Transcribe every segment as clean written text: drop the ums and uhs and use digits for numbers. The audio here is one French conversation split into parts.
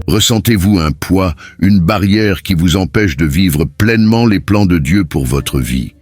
Ressentez-vous un poids, une barrière qui vous empêche de vivre pleinement les plans de Dieu pour votre vie?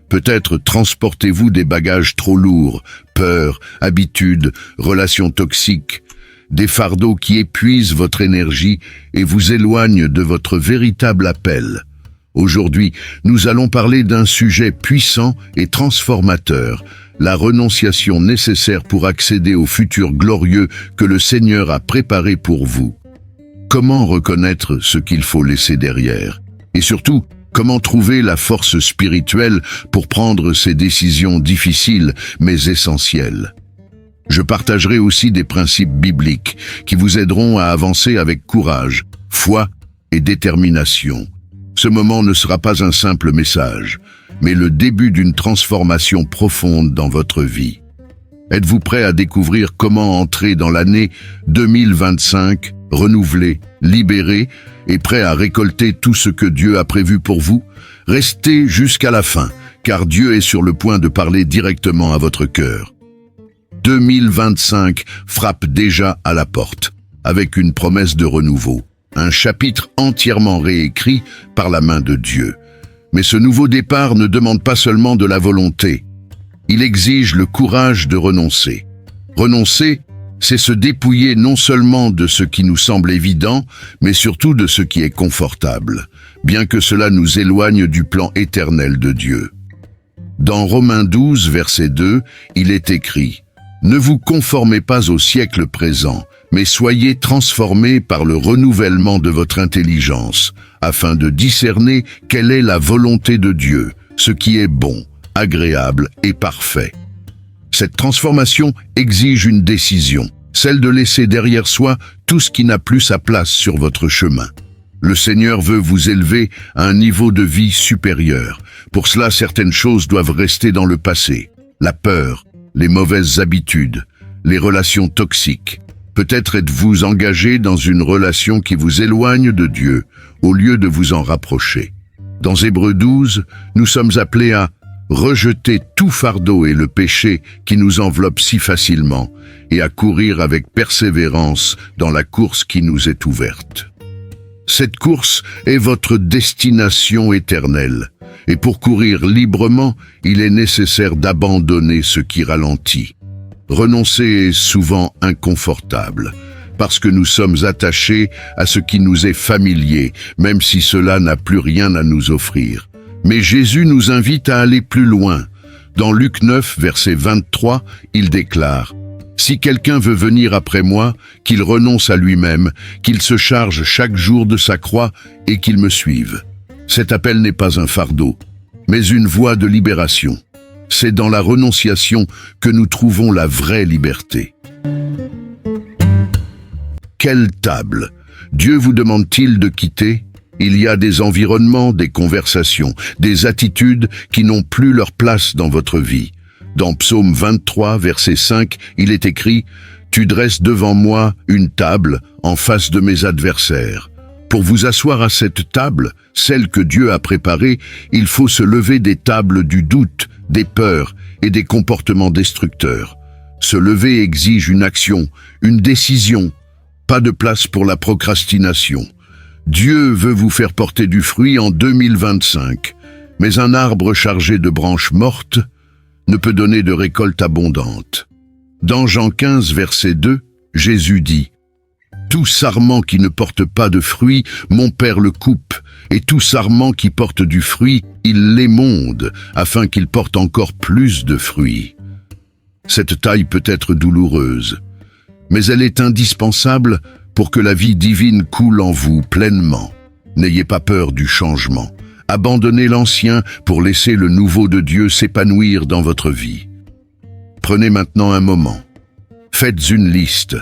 Peut-être transportez-vous des bagages trop lourds, peurs, habitudes, relations toxiques, des fardeaux qui épuisent votre énergie et vous éloignent de votre véritable appel. Aujourd'hui, nous allons parler d'un sujet puissant et transformateur, la renonciation nécessaire pour accéder au futur glorieux que le Seigneur a préparé pour vous. Comment reconnaître ce qu'il faut laisser derrière? Et surtout, comment trouver la force spirituelle pour prendre ces décisions difficiles mais essentielles? Je partagerai aussi des principes bibliques qui vous aideront à avancer avec courage, foi et détermination. Ce moment ne sera pas un simple message, mais le début d'une transformation profonde dans votre vie. Êtes-vous prêt à découvrir comment entrer dans l'année 2025, renouvelé, libéré et prêt à récolter tout ce que Dieu a prévu pour vous? Restez jusqu'à la fin, car Dieu est sur le point de parler directement à votre cœur. 2025 frappe déjà à la porte, avec une promesse de renouveau, un chapitre entièrement réécrit par la main de Dieu. Mais ce nouveau départ ne demande pas seulement de la volonté, il exige le courage de renoncer. Renoncer, c'est se dépouiller non seulement de ce qui nous semble évident, mais surtout de ce qui est confortable, bien que cela nous éloigne du plan éternel de Dieu. Dans Romains 12, verset 2, il est écrit « Ne vous conformez pas au siècle présent, mais soyez transformés par le renouvellement de votre intelligence, afin de discerner quelle est la volonté de Dieu, ce qui est bon, agréable et parfait. » Cette transformation exige une décision, celle de laisser derrière soi tout ce qui n'a plus sa place sur votre chemin. Le Seigneur veut vous élever à un niveau de vie supérieur. Pour cela, certaines choses doivent rester dans le passé. La peur, les mauvaises habitudes, les relations toxiques. Peut-être êtes-vous engagé dans une relation qui vous éloigne de Dieu, au lieu de vous en rapprocher. Dans Hébreux 12, nous sommes appelés à rejeter tout fardeau et le péché qui nous enveloppe si facilement et à courir avec persévérance dans la course qui nous est ouverte. Cette course est votre destination éternelle et pour courir librement, il est nécessaire d'abandonner ce qui ralentit. Renoncer est souvent inconfortable parce que nous sommes attachés à ce qui nous est familier, même si cela n'a plus rien à nous offrir. Mais Jésus nous invite à aller plus loin. Dans Luc 9, verset 23, il déclare « Si quelqu'un veut venir après moi, qu'il renonce à lui-même, qu'il se charge chaque jour de sa croix et qu'il me suive. » Cet appel n'est pas un fardeau, mais une voie de libération. C'est dans la renonciation que nous trouvons la vraie liberté. Quelle table Dieu vous demande-t-il de quitter? Il y a des environnements, des conversations, des attitudes qui n'ont plus leur place dans votre vie. Dans Psaume 23, verset 5, il est écrit « Tu dresses devant moi une table en face de mes adversaires. » Pour vous asseoir à cette table, celle que Dieu a préparée, il faut se lever des tables du doute, des peurs et des comportements destructeurs. Se lever exige une action, une décision, pas de place pour la procrastination. Dieu veut vous faire porter du fruit en 2025, mais un arbre chargé de branches mortes ne peut donner de récolte abondante. Dans Jean 15, verset 2, Jésus dit « Tout sarment qui ne porte pas de fruit, mon Père le coupe, et tout sarment qui porte du fruit, il l'émonde, afin qu'il porte encore plus de fruits. » Cette taille peut être douloureuse, mais elle est indispensable pour que la vie divine coule en vous pleinement. N'ayez pas peur du changement. Abandonnez l'ancien pour laisser le nouveau de Dieu s'épanouir dans votre vie. Prenez maintenant un moment. Faites une liste.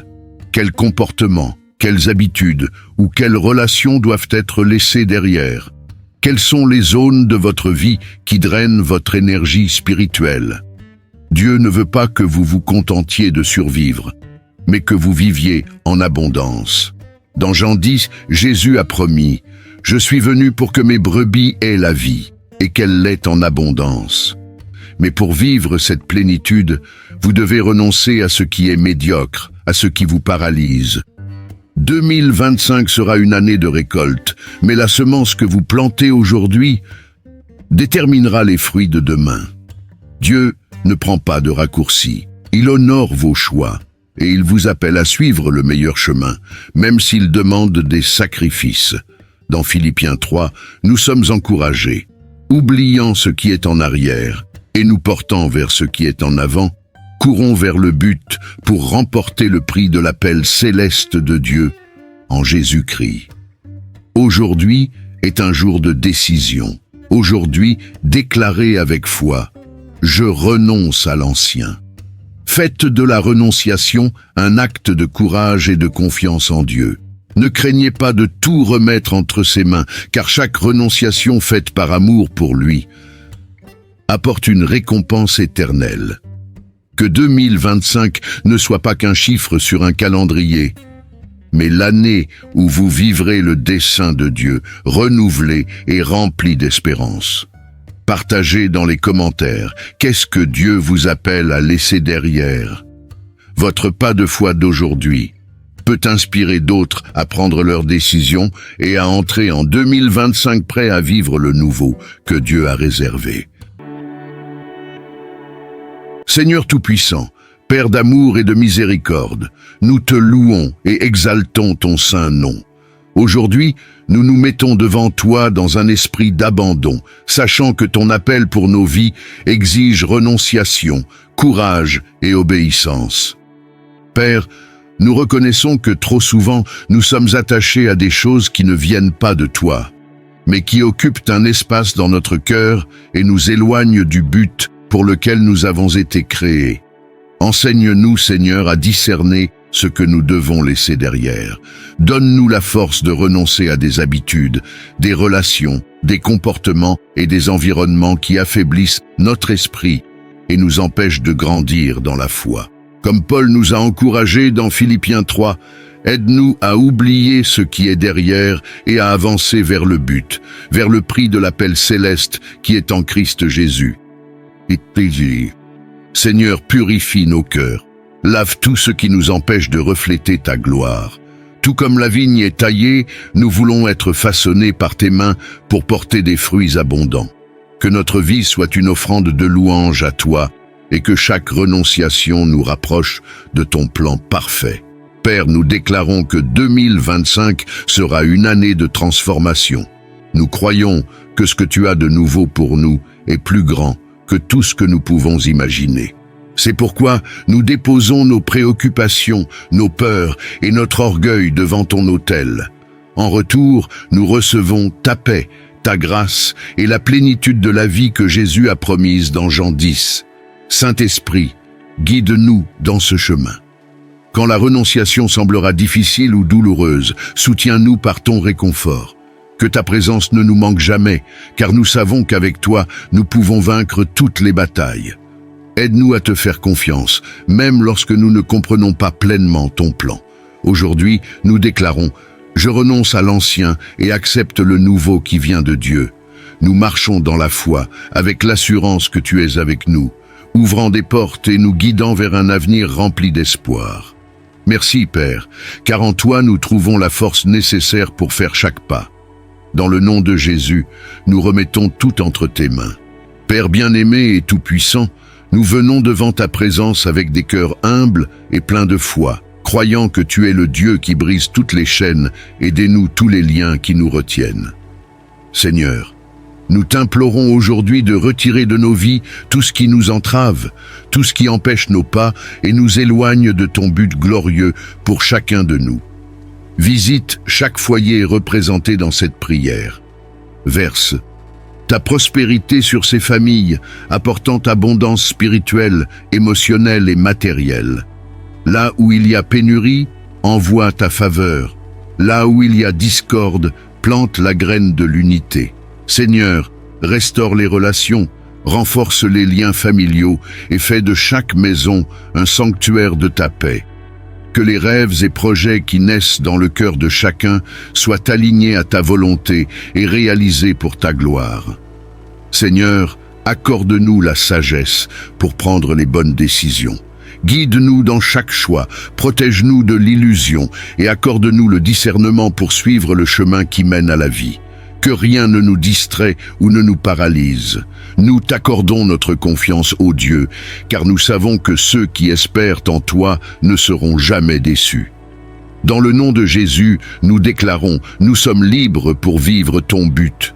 Quels comportements, quelles habitudes ou quelles relations doivent être laissées derrière? Quelles sont les zones de votre vie qui drainent votre énergie spirituelle? Dieu ne veut pas que vous vous contentiez de survivre, mais que vous viviez en abondance. Dans Jean 10, Jésus a promis « Je suis venu pour que mes brebis aient la vie, et qu'elle l'ait en abondance. » Mais pour vivre cette plénitude, vous devez renoncer à ce qui est médiocre, à ce qui vous paralyse. 2025 sera une année de récolte, mais la semence que vous plantez aujourd'hui déterminera les fruits de demain. Dieu ne prend pas de raccourcis. Il honore vos choix et il vous appelle à suivre le meilleur chemin, même s'il demande des sacrifices. Dans Philippiens 3, nous sommes encouragés, oubliant ce qui est en arrière et nous portant vers ce qui est en avant, courons vers le but pour remporter le prix de l'appel céleste de Dieu en Jésus-Christ. Aujourd'hui est un jour de décision. Aujourd'hui, déclarez avec foi, je renonce à l'ancien. Faites de la renonciation un acte de courage et de confiance en Dieu. Ne craignez pas de tout remettre entre ses mains, car chaque renonciation faite par amour pour lui apporte une récompense éternelle. Que 2025 ne soit pas qu'un chiffre sur un calendrier, mais l'année où vous vivrez le dessein de Dieu, renouvelé et rempli d'espérance. Partagez dans les commentaires, qu'est-ce que Dieu vous appelle à laisser derrière? Votre pas de foi d'aujourd'hui peut inspirer d'autres à prendre leurs décisions et à entrer en 2025 prêts à vivre le nouveau que Dieu a réservé. Seigneur Tout-Puissant, Père d'amour et de miséricorde, nous te louons et exaltons ton saint nom. Aujourd'hui, nous nous mettons devant toi dans un esprit d'abandon, sachant que ton appel pour nos vies exige renonciation, courage et obéissance. Père, nous reconnaissons que trop souvent, nous sommes attachés à des choses qui ne viennent pas de toi, mais qui occupent un espace dans notre cœur et nous éloignent du but pour lequel nous avons été créés. Enseigne-nous, Seigneur, à discerner ce que nous devons laisser derrière. Donne-nous la force de renoncer à des habitudes, des relations, des comportements et des environnements qui affaiblissent notre esprit et nous empêchent de grandir dans la foi. Comme Paul nous a encouragés dans Philippiens 3, aide-nous à oublier ce qui est derrière et à avancer vers le but, vers le prix de l'appel céleste qui est en Christ Jésus. Seigneur, purifie nos cœurs. Lave tout ce qui nous empêche de refléter ta gloire. Tout comme la vigne est taillée, nous voulons être façonnés par tes mains pour porter des fruits abondants. Que notre vie soit une offrande de louange à toi et que chaque renonciation nous rapproche de ton plan parfait. Père, nous déclarons que 2025 sera une année de transformation. Nous croyons que ce que tu as de nouveau pour nous est plus grand que tout ce que nous pouvons imaginer. C'est pourquoi nous déposons nos préoccupations, nos peurs et notre orgueil devant ton autel. En retour, nous recevons ta paix, ta grâce et la plénitude de la vie que Jésus a promise dans Jean 10. Saint-Esprit, guide-nous dans ce chemin. Quand la renonciation semblera difficile ou douloureuse, soutiens-nous par ton réconfort. Que ta présence ne nous manque jamais, car nous savons qu'avec toi, nous pouvons vaincre toutes les batailles. Aide-nous à te faire confiance, même lorsque nous ne comprenons pas pleinement ton plan. Aujourd'hui, nous déclarons « Je renonce à l'ancien et accepte le nouveau qui vient de Dieu ». Nous marchons dans la foi, avec l'assurance que tu es avec nous, ouvrant des portes et nous guidant vers un avenir rempli d'espoir. Merci, Père, car en toi nous trouvons la force nécessaire pour faire chaque pas. Dans le nom de Jésus, nous remettons tout entre tes mains. Père bien-aimé et tout-puissant, nous venons devant ta présence avec des cœurs humbles et pleins de foi, croyant que tu es le Dieu qui brise toutes les chaînes et dénoue tous les liens qui nous retiennent. Seigneur, nous t'implorons aujourd'hui de retirer de nos vies tout ce qui nous entrave, tout ce qui empêche nos pas et nous éloigne de ton but glorieux pour chacun de nous. Visite chaque foyer représenté dans cette prière. Verse ta prospérité sur ces familles, apportant abondance spirituelle, émotionnelle et matérielle. Là où il y a pénurie, envoie ta faveur. Là où il y a discorde, plante la graine de l'unité. Seigneur, restaure les relations, renforce les liens familiaux et fais de chaque maison un sanctuaire de ta paix. Que les rêves et projets qui naissent dans le cœur de chacun soient alignés à ta volonté et réalisés pour ta gloire. Seigneur, accorde-nous la sagesse pour prendre les bonnes décisions Guide-nous dans chaque choix, protège-nous de l'illusion et accorde-nous le discernement pour suivre le chemin qui mène à la vie. Que rien ne nous distrait ou ne nous paralyse. Nous t'accordons notre confiance, ô Dieu, car nous savons que ceux qui espèrent en toi ne seront jamais déçus. Dans le nom de Jésus, nous déclarons, nous sommes libres pour vivre ton but.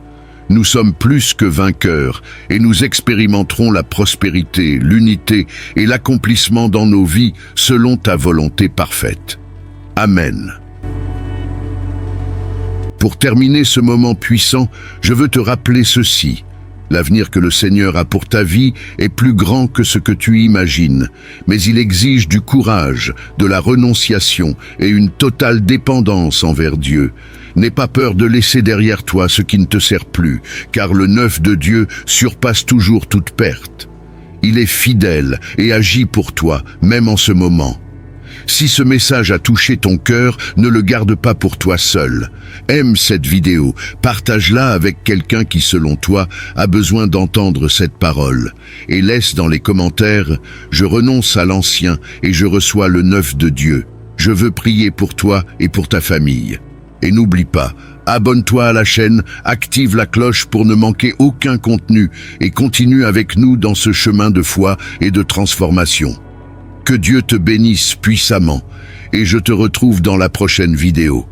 Nous sommes plus que vainqueurs et nous expérimenterons la prospérité, l'unité et l'accomplissement dans nos vies selon ta volonté parfaite. Amen. Pour terminer ce moment puissant, je veux te rappeler ceci. L'avenir que le Seigneur a pour ta vie est plus grand que ce que tu imagines, mais il exige du courage, de la renonciation et une totale dépendance envers Dieu. N'aie pas peur de laisser derrière toi ce qui ne te sert plus, car le neuf de Dieu surpasse toujours toute perte. Il est fidèle et agit pour toi, même en ce moment. Si ce message a touché ton cœur, ne le garde pas pour toi seul. Aime cette vidéo, partage-la avec quelqu'un qui, selon toi, a besoin d'entendre cette parole. Et laisse dans les commentaires « Je renonce à l'ancien et je reçois le neuf de Dieu. Je veux prier pour toi et pour ta famille. » Et n'oublie pas, abonne-toi à la chaîne, active la cloche pour ne manquer aucun contenu et continue avec nous dans ce chemin de foi et de transformation. Que Dieu te bénisse puissamment et je te retrouve dans la prochaine vidéo.